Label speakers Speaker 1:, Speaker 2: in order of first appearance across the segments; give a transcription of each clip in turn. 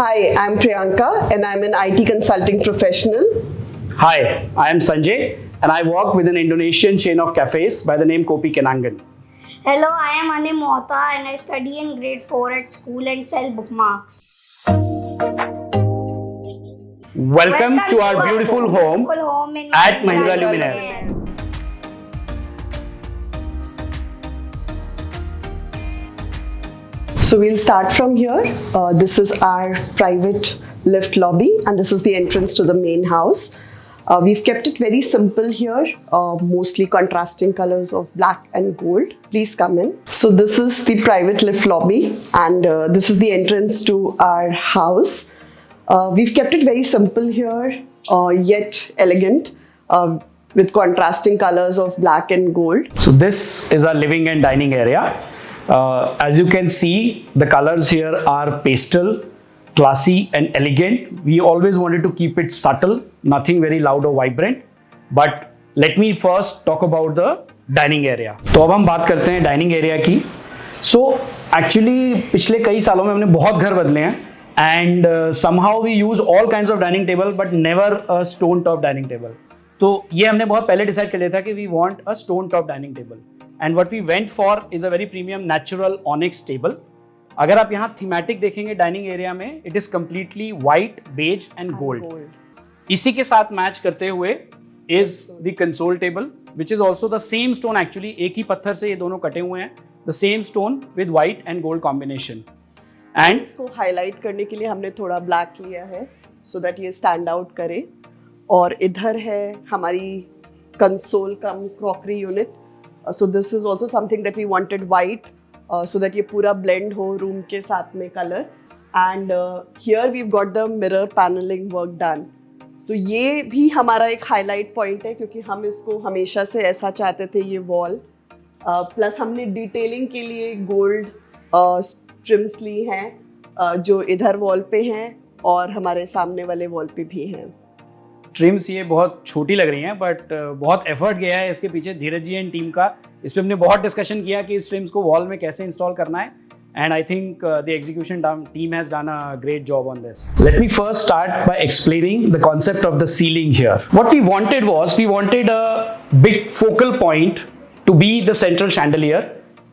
Speaker 1: Hi, I'm Priyanka and I'm an IT consulting professional.
Speaker 2: Hi, I am Sanjay and I work with an Indonesian chain of cafes by the name Kopi Kenangan.
Speaker 3: Hello, I am Anim Mohta and I study in grade 4 at school and sell bookmarks.
Speaker 2: Welcome to our beautiful home
Speaker 3: in
Speaker 2: at Mahindra Luminaire.
Speaker 1: So we'll start from here. This is our private lift lobby and this is the entrance to the main house. We've kept it very simple here, mostly contrasting colors of black and gold. Please come in. So this is the private lift lobby and this is the entrance to our house. We've kept it very simple here, yet elegant, with contrasting colors of black and gold.
Speaker 2: So this is our living and dining area. As you can see, the colors here are pastel, classy and elegant. We always wanted to keep it subtle, nothing very loud or vibrant. But let me first talk about the dining area. तो अब हम बात करते हैं dining area की. So actually पिछले कई सालों में हमने बहुत घर बदले हैं and somehow we use all kinds of dining table but never a stone top dining table. तो ये हमने बहुत पहले डिसाइड कर लिया था कि we want a stone top dining table. And what we went for is a very premium natural onyx table. अगर आप यहाँ थीमेटिक देखेंगे डाइनिंग एरिया में, it is completely white, beige and gold. इसी के साथ मैच करते हुए is the console table which is also the same stone. Actually एक ही पत्थर से ये दोनों कटे हुए हैं. The same stone with white and gold combination. And
Speaker 1: इसको हाईलाइट करने के लिए हमने थोड़ा ब्लैक लिया है सो दैट ये स्टैंड आउट करे. और इधर है हमारी console come crockery unit. So this is also something that we wanted white so that ये पूरा blend हो room के साथ में color. And here we've got the mirror paneling work done. तो ये भी हमारा एक highlight point है क्योंकि हम इसको हमेशा से ऐसा चाहते थे ये wall. Plus हमने detailing के लिए gold trims ली हैं जो इधर wall पे हैं और हमारे सामने वाले wall पे भी हैं.
Speaker 2: ट्रिम्स ये बहुत छोटी लग रही हैं बट बहुत एफर्ट गया है इसके पीछे धीरज जी एंड टीम का. इस पे हमने बहुत डिस्कशन किया कि इस ट्रिम्स को वॉल में कैसे इंस्टॉल करना है. And I think the execution team has done a great job on this. Let me first start by explaining the concept of the ceiling here. What we wanted a big focal point to be the central chandelier.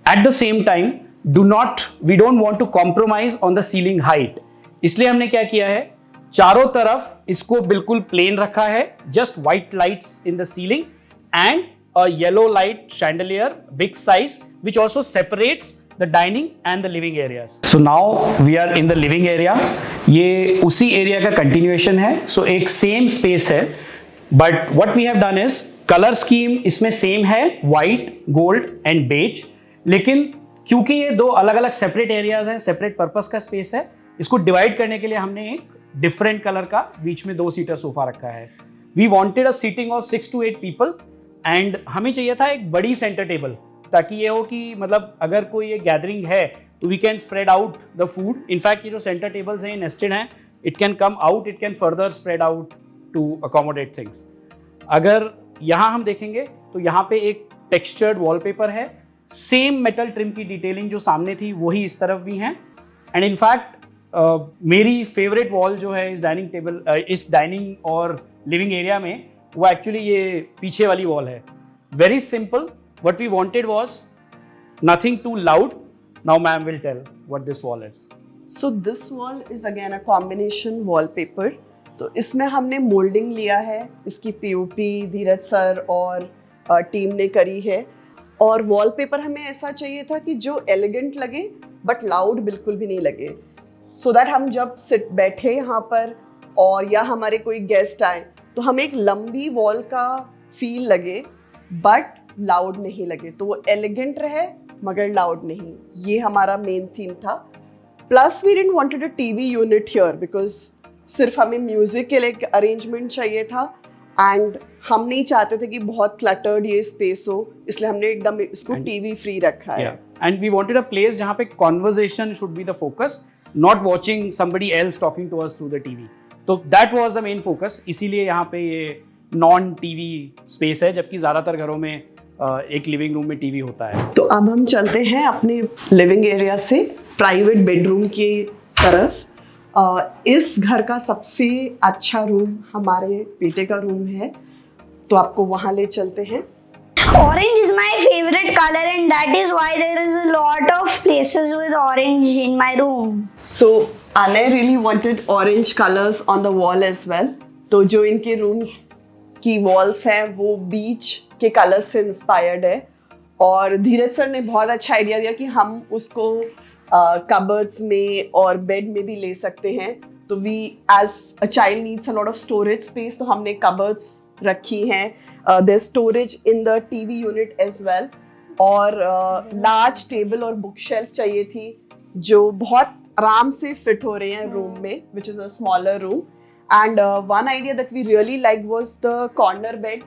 Speaker 2: At the same time we don't want to compromise on the ceiling height. इसलिए हमने क्या किया है, चारों तरफ इसको बिल्कुल plain रखा है. Just white lights in the ceiling and a yellow light chandelier big size which also separates the dining and the living areas. So now we are in the living area. ये उसी area का continuation है. सो एक same space है but what we have done is colour scheme इसमें same है, white, gold and beige. लेकिन क्योंकि ये दो अलग अलग सेपरेट एरियाज हैं, सेपरेट पर्पस का स्पेस है, इसको डिवाइड करने के लिए हमने एक डिफरेंट कलर का बीच में 2 सीटर सोफा रखा है. We wanted a seating of 6 to 8 people and हमें चाहिए था एक बड़ी सेंटर टेबल ताकि ये हो कि मतलब अगर कोई एक गैदरिंग है तो we can spread out the food. In fact ये जो सेंटर टेबल्स हैं नेस्टेड हैं, it can come out, it can further spread out to accommodate things. अगर यहाँ हम देखेंगे तो यहाँ पे एक टेक्सचर्ड वॉलपेपर है. सेम मेटल ट्रिम की डिटेलिंग जो सामने थी वही इस तरफ भी है. एंड इनफैक्ट मेरी फेवरेट वॉल जो है इस डाइनिंग टेबल इस डाइनिंग और लिविंग एरिया में, वो एक्चुअली ये पीछे वाली वॉल है. Very simple. What we wanted was nothing too loud. Now ma'am will tell what this wall is.
Speaker 1: So this wall is again a combination wallpaper. तो इसमें हमने मोल्डिंग लिया है. इसकी पीओपी धीरज सर और टीम ने करी है. और वॉलपेपर हमें ऐसा चाहिए था कि जो एलिगेंट लगे बट लाउड बिल्कुल भी नहीं लगे. सो दैट हम जब बैठे यहाँ पर और या हमारे कोई गेस्ट आए तो हमें एक लंबी वॉल का फील लगे बट लाउड नहीं लगे. तो वो एलिगेंट रहे मगर लाउड नहीं. ये हमारा मेन थीम था. Plus we didn't wanted a TV unit here because सिर्फ हमें म्यूजिक के लिए अरेंजमेंट चाहिए था एंड हम नहीं चाहते थे कि बहुत क्लटर्ड ये स्पेस हो, इसलिए हमने एकदम इसको टीवी फ्री रखा है.
Speaker 2: And we wanted a place जहाँ पे conversation should be the focus, not watching somebody else talking to us through the TV. तो that was the main focus. इसीलिए यहाँ पे ये नॉन टीवी स्पेस है, जबकि ज़्यादातर घरों में एक लिविंग रूम में टीवी होता है.
Speaker 1: तो अब हम चलते हैं अपने लिविंग एरिया से प्राइवेट बेडरूम की तरफ. इस घर का सबसे अच्छा रूम हमारे बेटे का रूम है, तो आपको वहाँ ले चलते हैं।
Speaker 3: Orange is my favorite color, and that is why there is a lot of places with orange in my room.
Speaker 1: So Anay really wanted orange colors on the wall as well. तो जो इनके room की walls हैं वो बीच के colours से inspired है, और धीरज सर ने बहुत अच्छा आइडिया दिया कि हम उसको कबर्ड्स में और बेड में भी ले सकते हैं। तो we as a child needs a lot of storage space, तो हमने कबर्ड्स रखी हैं। There storage in the TV unit as well, और लार्ज टेबल और बुक शेल्फ चाहिए थी जो बहुत आराम से फिट हो रहे हैं रूम में, which is a smaller room. And one idea that we really like was the corner bed.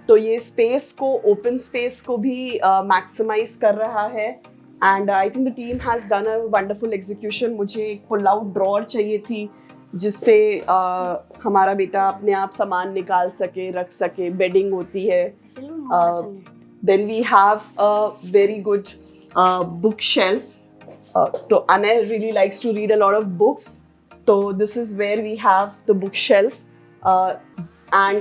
Speaker 1: तो ये स्पेस को, ओपन स्पेस को भी मैक्सिमाइज कर रहा है, and I think the team has done a wonderful execution. मुझे एक पुल आउट ड्रॉअर चाहिए थी जिससे हमारा बेटा अपने आप सामान निकाल सके, रख सके, बेडिंग होती है। Then we have a very good book shelf. तो Anay really likes to read a lot of books, तो this is where we have the bookshelf, and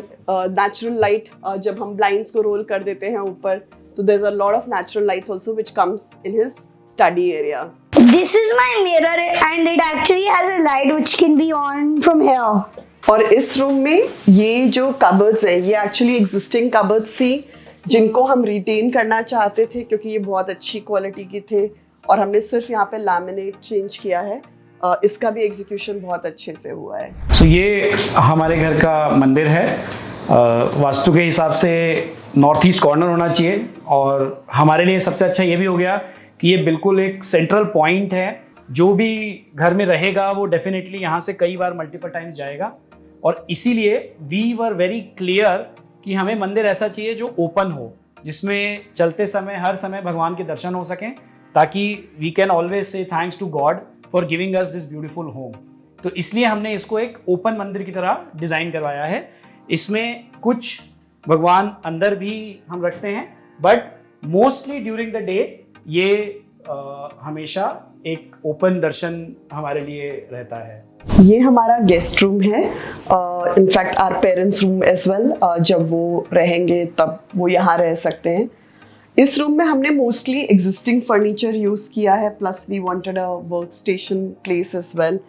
Speaker 1: natural light, जब हम blinds को roll कर देते हैं ऊपर, तो there's a lot of natural lights also which comes in his study area.
Speaker 3: This is my mirror, and it actually has a light which can be on from here.
Speaker 1: और इस room में ये जो कबर्ड्स हैं, ये actually existing cupboards थी जिनको हम रिटेन करना चाहते थे क्योंकि ये बहुत अच्छी क्वालिटी की थे, और हमने सिर्फ यहाँ पे लैमिनेट चेंज किया है। इसका भी एग्जीक्यूशन बहुत अच्छे से हुआ है।
Speaker 2: So ये हमारे घर का मंदिर है। वास्तु के हिसाब से नॉर्थ ईस्ट कॉर्नर होना चाहिए, और हमारे लिए सबसे अच्छा ये भी हो गया कि ये बिल्कुल एक सेंट्रल पॉइंट है। जो भी घर में रहेगा वो डेफिनेटली यहाँ से कई बार मल्टीपल टाइम्स जाएगा, और इसीलिए वी वर वेरी क्लियर कि हमें मंदिर ऐसा चाहिए जो ओपन हो, जिसमें चलते समय हर समय भगवान के दर्शन हो सकें, ताकि we can always say thanks to God for giving us this beautiful home. तो इसलिए हमने इसको एक ओपन मंदिर की तरह डिज़ाइन करवाया है। इसमें कुछ भगवान अंदर भी हम रखते हैं, but mostly during the day ये हमेशा एक ओपन दर्शन हमारे लिए रहता है।
Speaker 1: ये हमारा गेस्ट रूम है, in fact our parents room as well. जब वो रहेंगे तब वो यहाँ रह सकते हैं। इस रूम में हमने मोस्टली एग्जिस्टिंग फर्नीचर यूज़ किया है, plus we wanted a work station place as well.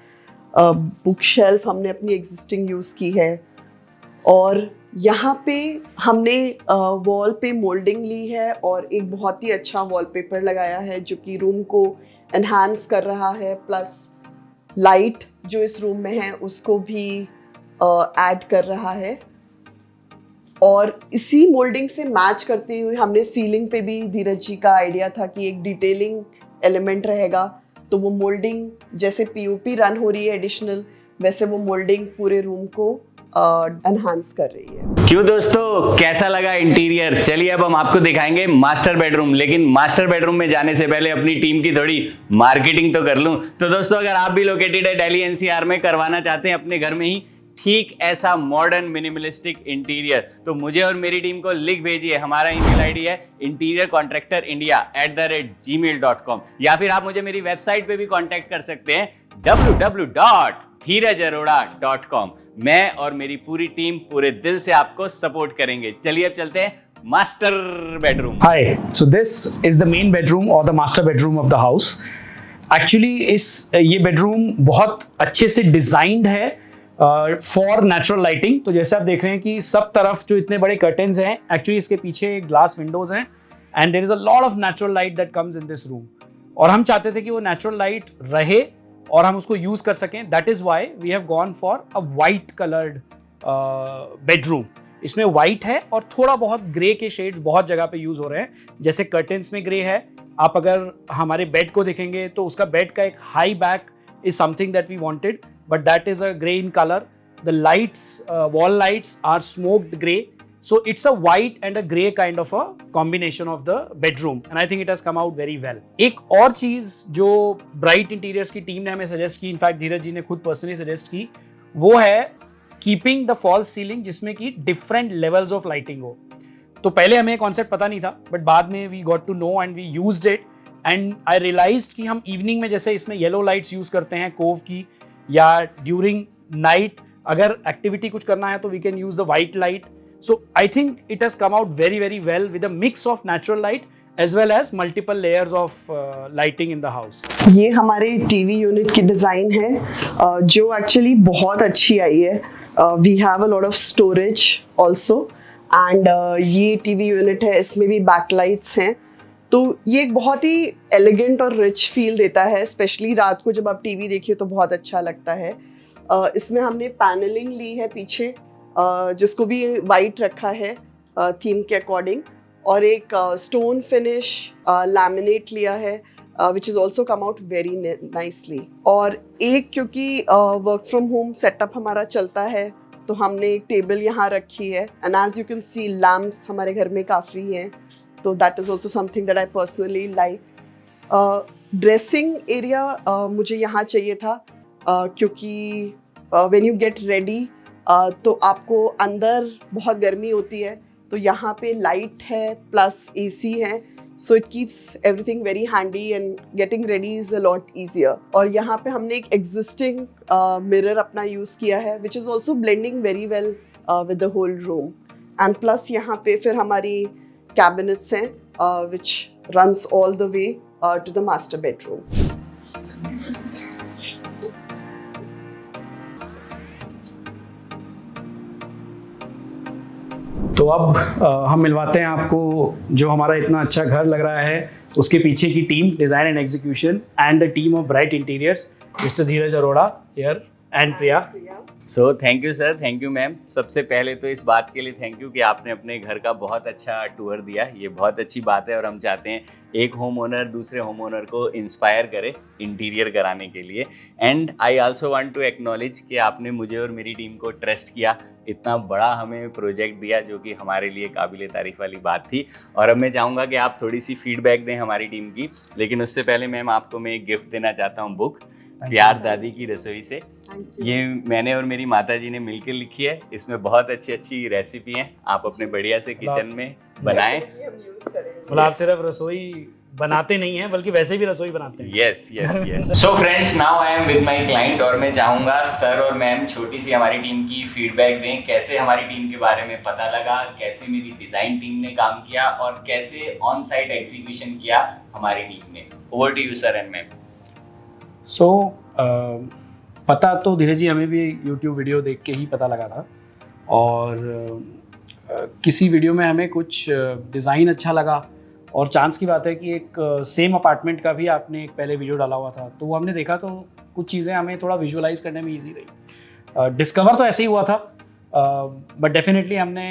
Speaker 1: Book shelf हमने अपनी एग्जिस्टिंग यूज़ की है, और यहाँ पे हमने वॉल पे मोल्डिंग ली है और एक बहुत ही अच्छा वॉलपेपर लगाया है जो कि रूम को एनहांस कर रहा है, प्लस लाइट जो इस रूम में है उसको भी ऐड कर रहा है। और इसी मोल्डिंग से मैच करते हुए हमने सीलिंग पे भी, धीरज जी का आइडिया था कि एक डिटेलिंग एलिमेंट रहेगा, तो वो मोल्डिंग जैसे पीओपी रन हो रही है एडिशनल, वैसे वो मोल्डिंग पूरे रूम को एनहांस कर रही है।
Speaker 4: क्यों दोस्तों, कैसा लगा इंटीरियर? चलिए अब हम आपको दिखाएंगे मास्टर बेडरूम, लेकिन मास्टर बेडरूम में जाने से पहले अपनी टीम की थोड़ी मार्केटिंग तो कर लूं। तो दोस्तों, अगर आप भी लोकेटेड है दिल्ली एनसीआर में, करवाना चाहते हैं अपने घर में ही ठीक ऐसा मॉडर्न मिनिमलिस्टिक इंटीरियर, तो मुझे और मेरी टीम को लिख भेजिए। हमारा ईमेल आईडी है interiorcontractorindia@gmail.com, या फिर आप मुझे मेरी वेबसाइट पे भी कांटेक्ट कर सकते हैं www.dheerajarora.com। मैं और मेरी पूरी टीम पूरे दिल से आपको सपोर्ट करेंगे। चलिए अब चलते हैं master bedroom.
Speaker 2: Hi, so this is the main bedroom or the master bedroom of the house. Actually ये बेडरूम बहुत अच्छे से डिजाइंड है फॉर नेचुरल लाइटिंग। तो जैसे आप देख रहे हैं कि सब तरफ जो इतने बड़े कर्टेन्स हैं, एक्चुअली इसके पीछे ग्लास विंडोज हैं, and there is a lot of natural light that comes in this room. और हम चाहते थे कि वो नेचुरल लाइट रहे और हम उसको यूज कर सकें। That is why we have gone for a white coloured bedroom. इसमें वाइट है और थोड़ा बहुत ग्रे के शेड्स बहुत जगह पे यूज हो रहे हैं, जैसे कर्टेन्स में ग्रे है। आप अगर हमारे बेड को देखेंगे तो उसका बेड का एक high back is something that we wanted, but that is a gray in color. The lights, wall lights are smoked gray, so it's a white and a gray kind of a combination of the bedroom, and I think it has come out very well. एक और चीज जो bright interiors की team ने हमें suggest की, in fact धीरज जी ने खुद पर्सनली सजेस्ट की, वो है कीपिंग द फॉल्स सीलिंग, जिसमें कि डिफरेंट लेवल्स ऑफ लाइटिंग हो। तो पहले हमें कॉन्सेप्ट पता नहीं था, बट बाद में we got to know and we used it, and I realised कि हम इवनिंग में जैसे इसमें येलो लाइट्स यूज करते हैं कोव की, या ड्यूरिंग नाइट अगर एक्टिविटी कुछ करना है तो we can use the white light. So I think it has come out very very well with a mix of natural light as well as multiple layers of lighting in the house.
Speaker 1: ये हमारे TV unit की design है जो actually बहुत अच्छी आई है. We have a lot of storage also and ये टीवी यूनिट है, इसमें भी बैकलाइट्स हैं. तो ये एक बहुत ही एलिगेंट और रिच फील देता है, स्पेशली रात को जब आप टीवी देखिए तो बहुत अच्छा लगता है. इसमें हमने पैनलिंग ली है पीछे जिसको भी वाइट रखा है थीम के अकॉर्डिंग, और एक स्टोन फिनिश लैमिनेट लिया है which is also come out very nicely. और एक क्योंकि वर्क फ्रॉम होम सेटअप हमारा चलता है तो हमने एक टेबल यहाँ रखी है and as you can see lamps हमारे घर में काफ़ी हैं, तो that is also something that I personally like. Dressing area मुझे यहाँ चाहिए था क्योंकि व्हेन यू गेट रेडी तो आपको अंदर बहुत गर्मी होती है, तो यहाँ पे लाइट है प्लस एसी है, so it keeps everything very handy and getting ready is a lot easier. और यहाँ पे हमने एक एग्जिस्टिंग मिरर अपना यूज़ किया है which is also blending very well with the whole room. And plus यहाँ पे फिर हमारी कैबिनेट्स हैं which runs all the way to the master bedroom.
Speaker 2: तो अब हम मिलवाते हैं आपको जो हमारा इतना अच्छा घर लग रहा है उसके पीछे की team, design and execution and the team of bright interiors, mister Dheeraj Arora here and Priya.
Speaker 4: So thank you sir, thank you ma'am. सबसे पहले तो इस बात के लिए थैंक यू कि आपने अपने घर का बहुत अच्छा टूर दिया. ये बहुत अच्छी बात है और हम चाहते हैं एक होम ओनर दूसरे होम ओनर को इंस्पायर करे इंटीरियर कराने के लिए. And I also want to acknowledge कि आपने मुझे और मेरी टीम को ट्रस्ट किया, इतना बड़ा हमें प्रोजेक्ट दिया जो कि हमारे लिए काबिल तारीफ़ वाली बात थी. और अब मैं चाहूँगा कि आप थोड़ी सी फीडबैक दें हमारी टीम की, लेकिन उससे पहले मैम आपको मैं एक गिफ्ट देना चाहता हूँ, बुक प्यार दादी की रसोई से. ये मैंने और मेरी माता जी ने मिलकर लिखी है. इसमें बहुत अच्छी अच्छी रेसिपी हैं, आप अपने बढ़िया से किचन में बनाएं.
Speaker 2: मतलब आप सिर्फ रसोई बनाते नहीं हैं बल्कि वैसे भी रसोई बनाते हैं.
Speaker 4: Yes yes yes. So friends, now I am with my client और मैं चाहूँगा सर और मैम छोटी सी हमारी टीम की फीडबैक दें. कैसे हमारी टीम के बारे में पता लगा, कैसे मेरी डिज़ाइन टीम ने काम किया और कैसे ऑन साइट एग्जीक्यूशन किया हमारी टीम ने. Over to you sir and ma'am.
Speaker 2: So पता तो धीरज जी हमें भी यूट्यूब वीडियो देख के ही पता लगा था, और किसी वीडियो में हमें कुछ डिज़ाइन अच्छा लगा, और चांस की बात है कि एक सेम अपार्टमेंट का भी आपने एक पहले वीडियो डाला हुआ था, तो वो हमने देखा तो कुछ चीज़ें हमें थोड़ा विजुअलाइज करने में ईजी रही. डिस्कवर तो ऐसे ही हुआ था, बट डेफिनेटली हमने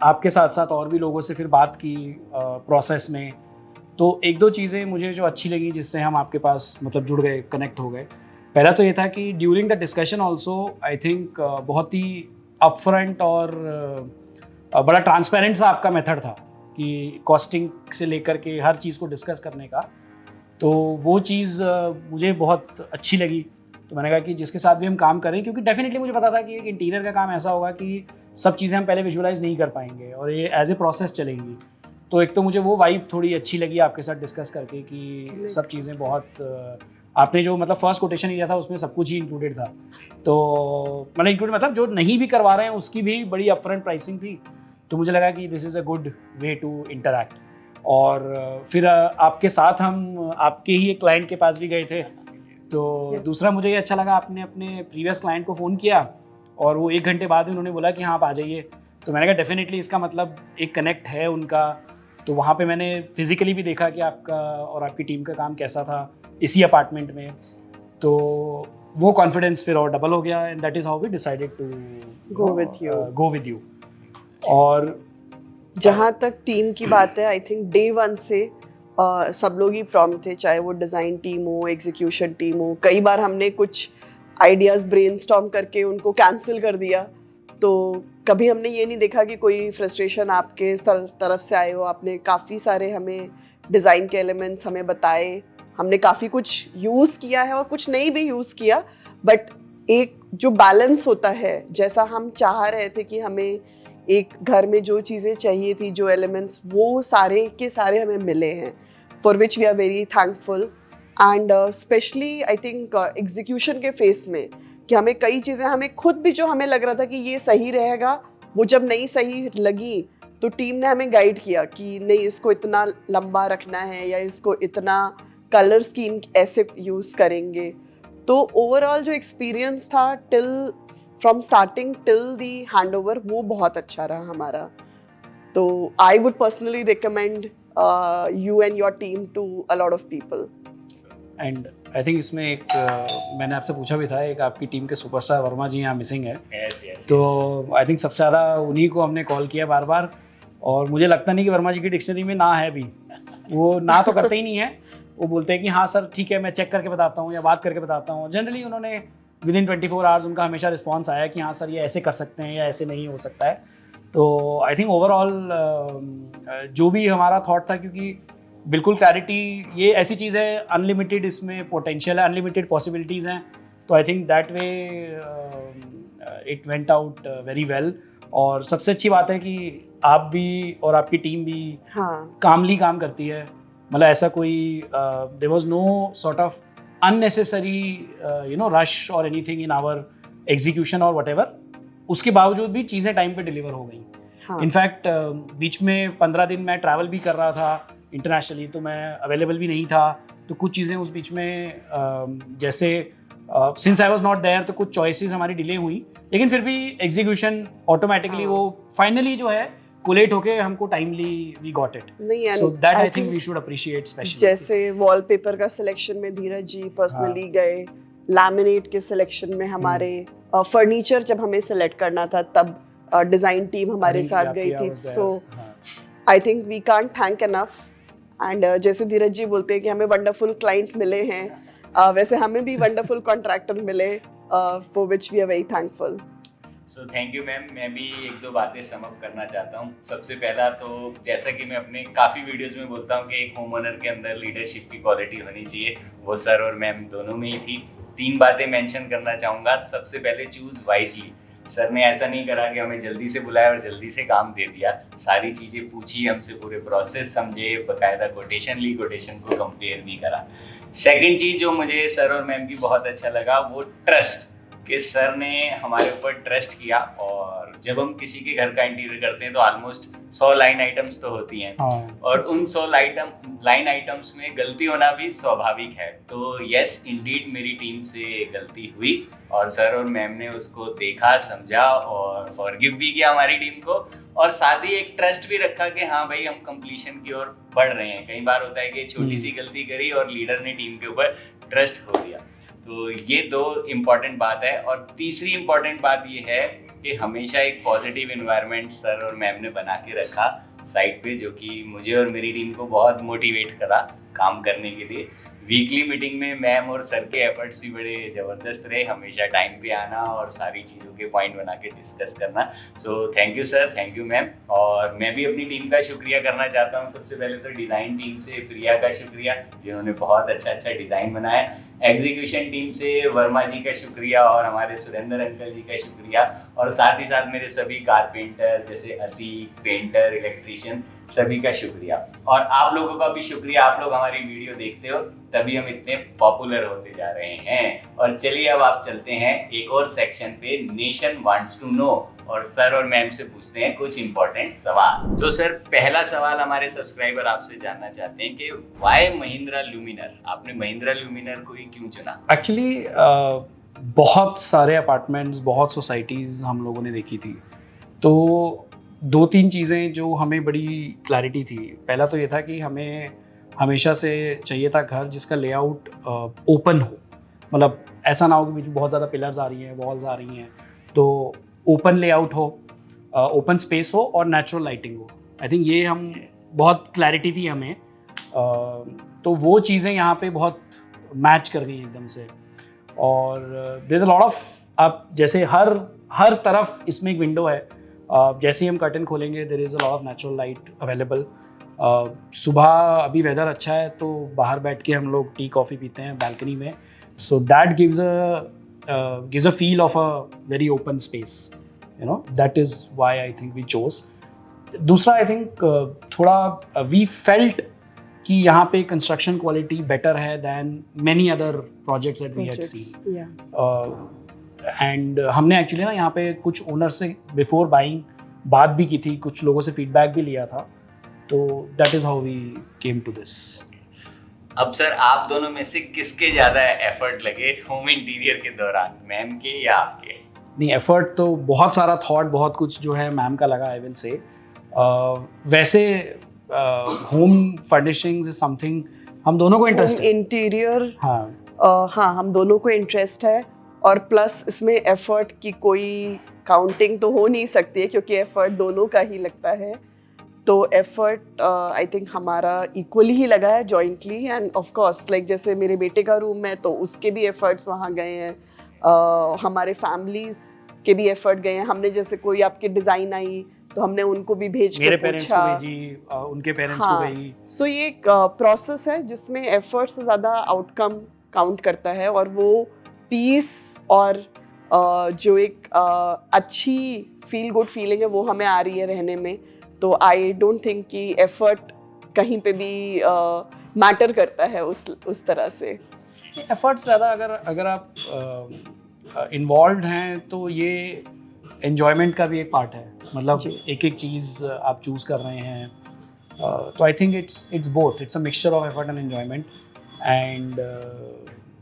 Speaker 2: आपके साथ साथ और भी लोगों से फिर बात की प्रोसेस में, तो एक दो चीज़ें मुझे जो अच्छी लगी जिससे हम आपके पास मतलब जुड़ गए, कनेक्ट हो गए. पहला तो ये था कि during the discussion also I think बहुत ही अपफ्रंट और बड़ा ट्रांसपेरेंट सा आपका मेथड था कि कॉस्टिंग से लेकर के हर चीज़ को डिस्कस करने का, तो वो चीज़ मुझे बहुत अच्छी लगी. तो मैंने कहा कि जिसके साथ भी हम काम करें, क्योंकि डेफिनेटली मुझे पता था कि एक इंटीरियर का काम ऐसा होगा कि सब चीज़ें हम पहले विजुअलाइज नहीं कर पाएंगे और ये एज ए प्रोसेस चलेंगी. तो एक तो मुझे वो वाइब थोड़ी अच्छी लगी आपके साथ डिस्कस करके कि सब चीज़ें बहुत आपने जो मतलब फर्स्ट कोटेशन दिया था उसमें सब कुछ ही इंक्लूडेड था. तो मतलब इंक्लूड मतलब जो नहीं भी करवा रहे हैं उसकी भी बड़ी अपफ्रंट प्राइसिंग थी. तो मुझे लगा कि this is a good way to interact. और फिर आपके साथ हम आपके ही एक क्लाइंट के पास भी गए थे. तो दूसरा मुझे ये अच्छा लगा, आपने अपने प्रीवियस क्लाइंट को फ़ोन किया और वो 1 घंटे बाद उन्होंने बोला कि हाँ आप आ जाइए. तो मैंने कहा डेफिनेटली इसका मतलब एक कनेक्ट है उनका. तो वहाँ पे मैंने फिज़िकली भी देखा कि आपका और आपकी टीम का काम कैसा था इसी अपार्टमेंट में. तो वो कॉन्फिडेंस फिर और डबल हो गया and that is how we decided to go with you. और
Speaker 1: जहाँ तक टीम की बात है, आई थिंक डे 1 से सब लोग ही प्रॉम्प्ट थे, चाहे वो डिज़ाइन टीम हो, एग्जीक्यूशन टीम हो. कई बार हमने कुछ आइडियाज़ ब्रेनस्टॉर्म करके उनको कैंसिल कर दिया, तो कभी हमने ये नहीं देखा कि कोई फ्रस्ट्रेशन आपके तरफ से आए हो. आपने काफ़ी सारे हमें डिज़ाइन के एलिमेंट्स हमें बताए, हमने काफ़ी कुछ यूज़ किया है और कुछ नहीं भी यूज़ किया, बट एक जो बैलेंस होता है, जैसा हम चाह रहे थे कि हमें एक घर में जो चीज़ें चाहिए थी, जो एलिमेंट्स, वो सारे के सारे हमें मिले हैं, for which we are very thankful. And specially I think execution के फेस में कि हमें कई चीज़ें, हमें खुद भी जो हमें लग रहा था कि ये सही रहेगा, वो जब नहीं सही लगी तो टीम ने हमें गाइड किया कि नहीं, इसको इतना लंबा रखना है या इसको इतना कलर स्कीम ऐसे यूज़ करेंगे। तो ओवरऑल जो एक्सपीरियंस था from starting till the handover, वो बहुत अच्छा रहा हमारा। तो I would personally recommend you and your team to a lot of people.
Speaker 2: And I think इसमें एक मैंने आपसे पूछा भी था, एक आपकी टीम के सुपरस्टार वर्मा जी यहाँ मिसिंग है। तो आई थिंक सबसे ज़्यादा उन्हीं को हमने कॉल किया बार बार, और मुझे लगता नहीं कि वर्मा जी की डिक्शनरी में ना है भी। वो ना तो करते ही नहीं है, वो बोलते हैं कि हाँ सर ठीक है, मैं चेक करके बताता हूँ या बात करके बताता हूँ। जनरली उन्होंने विदिन 24 आवर्स उनका हमेशा रिस्पॉन्स आया कि हाँ सर ये ऐसे कर सकते हैं या ऐसे नहीं हो सकता है। तो आई थिंक ओवरऑल जो भी हमारा थॉट था, क्योंकि बिल्कुल क्लैरिटी, ये ऐसी चीज़ है अनलिमिटेड, इसमें पोटेंशियल है, अनलिमिटेड पॉसिबिलिटीज़ हैं। तो I think that way it went out very well. और सबसे अच्छी बात है कि आप भी और आपकी टीम भी कामली काम करती है। मतलब ऐसा कोई there was no sort of unnecessary rush और एनीथिंग इन आवर एग्जीक्यूशन और व्हाटएवर। उसके बावजूद भी चीज़ें टाइम पे डिलीवर हो गई। इनफैक्ट बीच में 15 दिन मैं ट्रैवल भी कर रहा था इंटरनेशनली, तो मैं अवेलेबल भी नहीं था। तो कुछ चीज़ें उस बीच में जैसे since I was not there, तो कुछ चॉइसेस हमारी डिले हुई, लेकिन फिर भी एग्जीक्यूशन ऑटोमेटिकली वो फाइनली जो है कोलेट होके हमको timely we got it. So that I think we should appreciate specially.
Speaker 1: जैसे वॉलपेपर का सिलेक्शन में धीरज जी पर्सनली गए, लैमिनेट के सिलेक्शन में हमारे फर्नीचर जब हमें सेलेक्ट करना था तब डिज़ाइन टीम हमारे साथ गई थी। So I think we can't thank enough. And जैसे धीरज जी बोलते हैं कि हमें वंडरफुल क्लाइंट मिले हैं, वैसे हमें भी वंडरफुल कॉन्ट्रैक्टर मिले, for which we are very thankful.
Speaker 4: So thank you ma'am. मैं भी एक दो बातें सम अप करना चाहता हूँ। सबसे पहला तो जैसा कि मैं अपने काफ़ी वीडियोज़ में बोलता हूँ कि एक होम ओनर के अंदर लीडरशिप की क्वालिटी होनी चाहिए, वो सर और मैम दोनों में ही थी। 3 बातें मेंशन करना चाहूँगा। सबसे पहले चूज़ वाइजली। सर ने ऐसा नहीं करा कि हमें जल्दी से बुलाया और जल्दी से काम दे दिया, सारी चीज़ें पूछी हमसे, पूरे प्रोसेस समझे, बाकायदा कोटेशन ली, कोटेशन को कंपेयर भी करा। सेकंड चीज़ जो मुझे सर और मैम की बहुत अच्छा लगा, वो ट्रस्ट, कि सर ने हमारे ऊपर ट्रस्ट किया। और जब हम किसी के घर का इंटीरियर करते हैं तो ऑलमोस्ट 100 लाइन आइटम्स तो होती हैं, और उन 100 लाइन आइटम्स में गलती होना भी स्वाभाविक है। तो यस इंडीड मेरी टीम से गलती हुई, और सर और मैम ने उसको देखा, समझा और फॉरगिव भी किया हमारी टीम को, और साथ ही एक ट्रस्ट भी रखा कि हाँ भाई हम कंप्लीशन की ओर बढ़ रहे हैं। कई बार होता है कि छोटी सी गलती करी और लीडर ने टीम के ऊपर ट्रस्ट खो दिया। तो ये 2 इम्पॉर्टेंट बात है। और तीसरी इम्पॉर्टेंट बात ये है कि हमेशा एक पॉजिटिव एनवायरनमेंट सर और मैम ने बना के रखा साइट पे, जो कि मुझे और मेरी टीम को बहुत मोटिवेट करा काम करने के लिए। वीकली मीटिंग में मैम और सर के एफर्ट्स भी बड़े ज़बरदस्त रहे, हमेशा टाइम पे आना और सारी चीज़ों के पॉइंट बना के डिस्कस करना। सो thank you sir, thank you ma'am. और मैं भी अपनी टीम का शुक्रिया करना चाहता हूँ। सबसे पहले तो डिज़ाइन टीम से प्रिया का शुक्रिया, जिन्होंने बहुत अच्छा डिज़ाइन बनाया। एग्जीक्यूशन टीम से वर्मा जी का शुक्रिया और हमारे सुरेंद्र अंकल जी का शुक्रिया, और साथ ही साथ मेरे सभी कारपेंटर जैसे अतीक, पेंटर, इलेक्ट्रीशियन, सभी का शुक्रिया। और आप लोगों का भी शुक्रिया, आप लोग हमारी वीडियो देखते हो तभी हम इतने पॉपुलर होते जा रहे हैं। और चलिए अब आप चलते हैं एक और सेक्शन पे, नेशन वांट्स टू नो, और सर और मैम से पूछते हैं कुछ इंपॉर्टेंट सवाल। तो सर पहला सवाल हमारे सब्सक्राइबर आपसे जानना चाहते हैं कि व्हाई महिंद्रा लुमिनर, आपने महिंद्रा लुमिनर को ही क्यों चुना?
Speaker 2: एक्चुअली बहुत सारे अपार्टमेंट्स, बहुत सोसाइटीज़ हम लोगों ने देखी थी, तो 2-3 चीज़ें जो हमें बड़ी क्लैरिटी थी। पहला तो ये था कि हमें हमेशा से चाहिए था घर जिसका लेआउट ओपन हो, मतलब ऐसा ना हो कि बीच में बहुत ज़्यादा पिलर्स आ रही हैं, वॉल्स आ रही हैं, तो ओपन लेआउट हो, ओपन स्पेस हो और नेचुरल लाइटिंग हो। आई थिंक ये हम बहुत क्लैरिटी थी हमें, तो वो चीज़ें यहाँ पे बहुत मैच कर गई एकदम से। और there is a lot of, आप जैसे हर तरफ इसमें एक विंडो है, जैसे ही हम कर्टन खोलेंगे there is a lot of natural light available. सुबह अभी वेदर अच्छा है तो बाहर बैठ के हम लोग टी कॉफ़ी पीते हैं बालकनी में, so that gives a feel of a very open space, you know, that is why I think we chose. दूसरा आई थिंक थोड़ा वी फेल्ट कि यहाँ पे कंस्ट्रक्शन क्वालिटी बेटर है than many other projects that we had seen. And हमने actually ना यहाँ पे कुछ ओनर से बिफोर बाइंग बात भी की थी, कुछ लोगों से फीडबैक भी लिया था, तो that is how we came to this.
Speaker 4: अब सर आप दोनों में से किसके ज्यादा एफर्ट लगे होम इंटीरियर के दौरान, मैम के या आपके?
Speaker 2: नहीं, एफर्ट तो बहुत सारा, थॉट बहुत कुछ जो है मैम का लगा, आई विल से। वैसे होम फर्निशिंग्स इज समथिंग हम दोनों को इंटरेस्ट है।
Speaker 1: इंटीरियर,
Speaker 2: हाँ
Speaker 1: हाँ हम दोनों को इंटरेस्ट है, और प्लस इसमें एफर्ट की कोई काउंटिंग तो हो नहीं सकती है क्योंकि एफर्ट दोनों का ही लगता है। तो एफर्ट आई थिंक हमारा इक्वली ही लगा है jointly, end of course like जैसे मेरे बेटे का रूम है तो उसके भी एफर्ट्स वहाँ गए हैं, हमारे फैमिलीज के भी एफर्ट गए हैं। हमने जैसे कोई आपकी डिज़ाइन आई तो हमने उनको भी भेज
Speaker 2: मेरे
Speaker 1: के
Speaker 2: पेरेंट्स को
Speaker 1: पूछा,
Speaker 2: भेजी, उनके पेरेंट्स
Speaker 1: हाँ,
Speaker 2: को भेजी।
Speaker 1: सो ये एक प्रोसेस है जिसमें एफर्ट से ज़्यादा आउटकम काउंट करता है, और वो पीस और जो एक अच्छी फील गुड फीलिंग है वो हमें आ रही है रहने में। तो आई डोंट थिंक कि एफर्ट कहीं पे भी मैटर करता है उस तरह से।
Speaker 2: एफर्ट्स ज़्यादा अगर आप इन्वॉल्व हैं तो ये एन्जॉयमेंट का भी एक पार्ट है, मतलब एक एक चीज़ आप चूज़ कर रहे हैं, तो I think it's both, it's a mixture of effort and enjoyment, and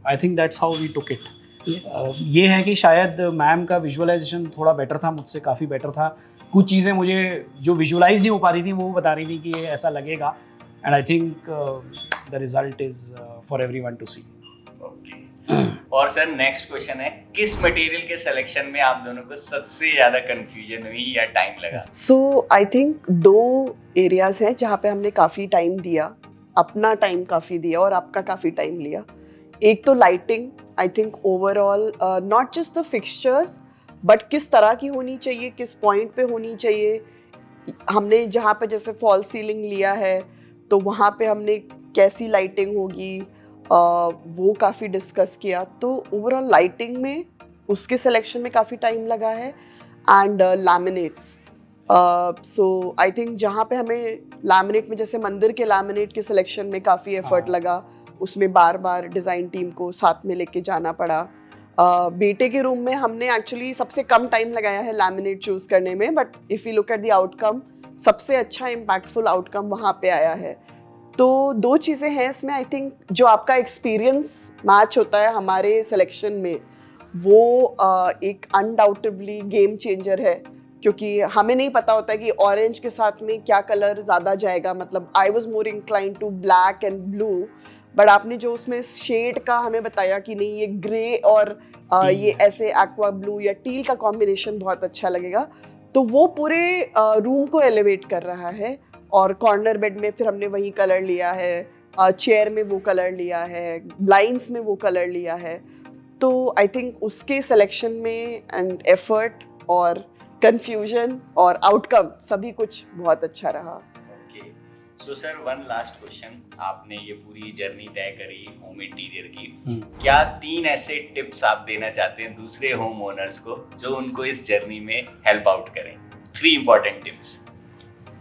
Speaker 2: I think that's how we took it. ये है कि शायद मैम का विजुअलाइजेशन थोड़ा बेटर था, मुझसे काफ़ी बेटर था। कुछ चीज़ें मुझे जो विजुअलाइज नहीं हो पा रही थी वो बता रही थी कि ये ऐसा लगेगा, and I think the result is for everyone to see.
Speaker 4: और सर नेक्स्ट क्वेश्चन है, किस मटेरियल के सिलेक्शन में आप दोनों को सबसे ज़्यादा कंफ्यूजन हुई या टाइम लगा?
Speaker 1: सो आई थिंक 2 एरियाज हैं जहाँ पे हमने काफ़ी टाइम दिया, अपना टाइम काफ़ी दिया और आपका काफ़ी टाइम लिया। एक तो lighting, I think overall not just the fixtures but किस तरह की होनी चाहिए, किस पॉइंट पे होनी चाहिए। हमने जहाँ पे जैसे फॉल सीलिंग लिया है तो वहाँ पे हमने कैसी लाइटिंग होगी वो काफ़ी डिस्कस किया। तो ओवरऑल लाइटिंग में उसके सिलेक्शन में काफ़ी टाइम लगा है, and laminates. So I think जहाँ पे हमें लैमिनेट में, जैसे मंदिर के लैमिनेट के सिलेक्शन में काफ़ी एफर्ट लगा, उसमें बार बार डिज़ाइन टीम को साथ में लेके जाना पड़ा। बेटे के रूम में हमने एक्चुअली सबसे कम टाइम लगाया है लैमिनेट चूज़ करने में, but if you look at the outcome, सबसे अच्छा इम्पैक्टफुल आउटकम वहाँ पे आया है। तो 2 चीज़ें हैं इसमें, आई थिंक जो आपका एक्सपीरियंस मैच होता है हमारे सिलेक्शन में वो एक अनडाउटेबली गेम चेंजर है, क्योंकि हमें नहीं पता होता है कि ऑरेंज के साथ में क्या कलर ज़्यादा जाएगा। मतलब I was more inclined to black and blue, but आपने जो उसमें शेड का हमें बताया कि नहीं ये ग्रे और ये ऐसे एक्वा ब्लू या टील का कॉम्बिनेशन बहुत अच्छा लगेगा, तो वो पूरे रूम को एलिवेट कर रहा है। और कॉर्नर बेड में फिर हमने वही कलर लिया है, चेयर में वो कलर लिया है, ब्लाइंड्स में वो कलर लिया है। तो आई थिंक उसके सिलेक्शन में एंड एफर्ट और कंफ्यूजन और आउटकम सभी कुछ बहुत अच्छा रहा।
Speaker 4: So sir one last question, आपने ये पूरी जर्नी तय करी होम इंटीरियर की, क्या 3 ऐसे टिप्स आप देना चाहते हैं दूसरे होम ओनर्स को जो उनको इस जर्नी में हेल्प आउट करें? 3 important tips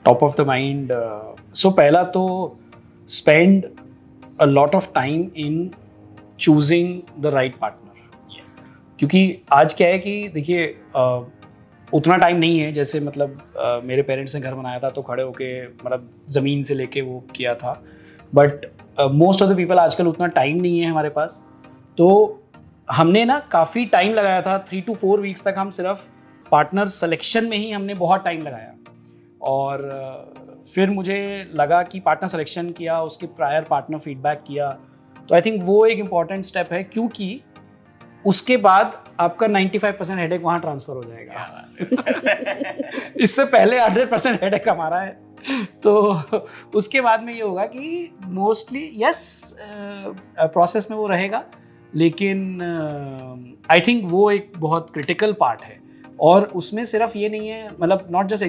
Speaker 2: top of the mind. So पहला तो spend a lot of time in choosing the right partner, क्योंकि आज क्या है कि देखिए उतना टाइम नहीं है, जैसे मतलब मेरे पेरेंट्स ने घर बनाया था तो खड़े होके मतलब ज़मीन से लेके वो किया था, but most of the people आजकल उतना टाइम नहीं है हमारे पास। तो हमने ना काफ़ी टाइम लगाया था, 3 to 4 वीक्स तक हम सिर्फ पार्टनर सिलेक्शन में ही हमने बहुत टाइम लगाया। और फिर मुझे लगा कि पार्टनर सिलेक्शन किया, उसके प्रायर पार्टनर फीडबैक किया, तो आई थिंक वो एक इम्पॉर्टेंट स्टेप है, क्योंकि उसके बाद आपका 95% हेडेक वहाँ ट्रांसफ़र हो जाएगा। इससे पहले 100% हेडेक हमारा है। तो उसके बाद में ये होगा कि मोस्टली यस प्रोसेस में वो रहेगा, लेकिन आई थिंक वो एक बहुत क्रिटिकल पार्ट है। और उसमें सिर्फ ये नहीं है, मतलब not just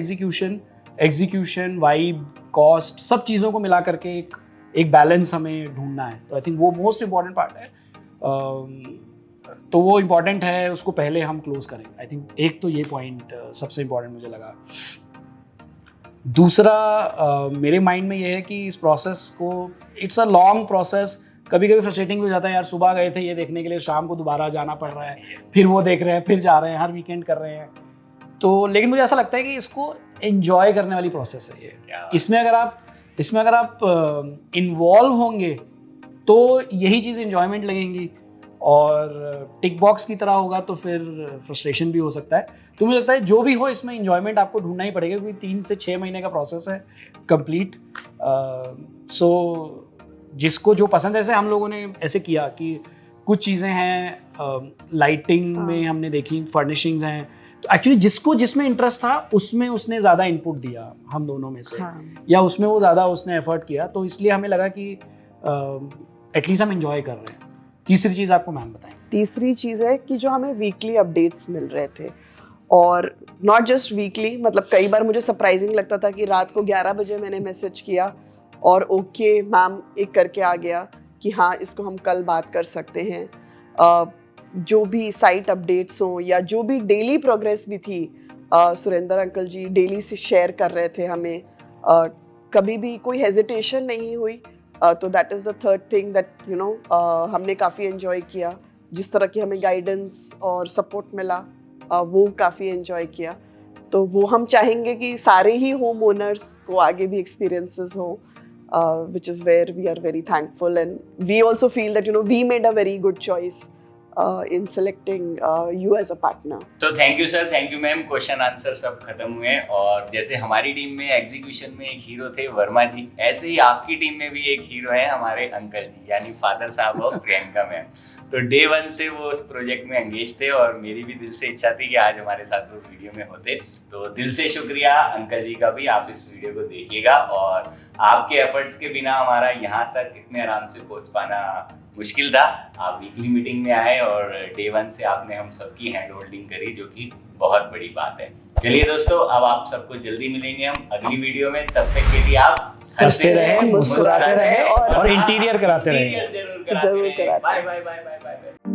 Speaker 2: execution, vibe, cost, सब चीज़ों को मिला करके एक बैलेंस हमें ढूंढना है। तो आई थिंक वो मोस्ट इम्पॉर्टेंट पार्ट है। तो वो इम्पॉर्टेंट है, उसको पहले हम क्लोज करें। आई थिंक एक तो ये पॉइंट सबसे इम्पॉर्टेंट मुझे लगा। दूसरा मेरे माइंड में ये है कि इस प्रोसेस को, इट्स अ लॉन्ग प्रोसेस, कभी कभी फ्रस्ट्रेटिंग हो जाता है यार, सुबह गए थे ये देखने के लिए, शाम को दोबारा जाना पड़ रहा है, फिर वो देख रहे हैं, फिर जा रहे हैं, हर वीकेंड कर रहे हैं। तो लेकिन मुझे ऐसा लगता है कि इसको एंजॉय करने वाली प्रोसेस है ये। इसमें अगर आप इन्वॉल्व होंगे तो यही चीज़ एंजॉयमेंट लगेंगी, और टिक बॉक्स की तरह होगा तो फिर फ्रस्ट्रेशन भी हो सकता है। तो मुझे लगता है जो भी हो इसमें एंजॉयमेंट आपको ढूंढना ही पड़ेगा, क्योंकि 3 से 6 महीने का प्रोसेस है कंप्लीट। सो जिसको जो पसंद है, ऐसे हम लोगों ने ऐसे किया कि कुछ चीज़ें हैं लाइटिंग में हमने देखी, फर्निशिंग्स हैं, तो एक्चुअली जिसको जिसमें इंटरेस्ट था उसमें उसने ज़्यादा इनपुट दिया हम दोनों में से, या उसमें वो ज़्यादा उसने एफर्ट किया, तो इसलिए हमें लगा कि एटलीस्ट हम इंजॉय कर रहे हैं। तीसरी चीज़ आपको मैम बताएं।
Speaker 1: तीसरी चीज़ है कि जो हमें वीकली अपडेट्स मिल रहे थे, और नॉट जस्ट वीकली, मतलब कई बार मुझे सरप्राइजिंग लगता था कि रात को 11 बजे मैंने मैसेज किया और ओके मैम एक करके आ गया कि हाँ इसको हम कल बात कर सकते हैं। जो भी साइट अपडेट्स हों या जो भी डेली प्रोग्रेस भी थी, सुरेंद्र अंकल जी डेली से शेयर कर रहे थे हमें, कभी भी कोई हेजिटेशन नहीं हुई। तो that is the third thing that you know हमने काफ़ी एंजॉय किया। जिस तरह की हमें गाइडेंस और सपोर्ट मिला वो काफ़ी एंजॉय किया। तो वो हम चाहेंगे कि सारे ही होम ओनर्स को आगे भी एक्सपीरियंसेस हो, which is where we are very thankful, and we also feel that we made a very good choice in selecting you as a partner.
Speaker 4: तो thank you sir, thank you ma'am. Question answer सब खत्म हुए, और जैसे हमारी team में execution में एक हीरो थे वर्मा जी, ऐसे ही आपकी टीम में भी एक हीरो है हमारे अंकल जी, यानी फादर साहब ऑफ प्रियंका मैम। तो डे 1 से वो उस प्रोजेक्ट में एंगेज थे, और मेरी भी दिल से इच्छा थी कि आज हमारे साथ वो वीडियो में होते। तो दिल से शुक्रिया अंकल जी का भी, आप इस वीडियो को देखिएगा, और आपके एफर्ट्स के बिना हमारा यहाँ तक इतने आराम से पहुँच पाना मुश्किल था। आप वीकली मीटिंग में आए और डे 1 से आपने हम सबकी हैंड होल्डिंग करी, जो कि बहुत बड़ी बात है। चलिए दोस्तों, अब आप सबको जल्दी मिलेंगे हम अगली वीडियो में। तब तक के लिए आप
Speaker 2: हंसते रहे, मुस्कुराते रहे, और इंटीरियर कराते रहे।
Speaker 4: जरूर कराते रहे। Bye bye bye bye bye.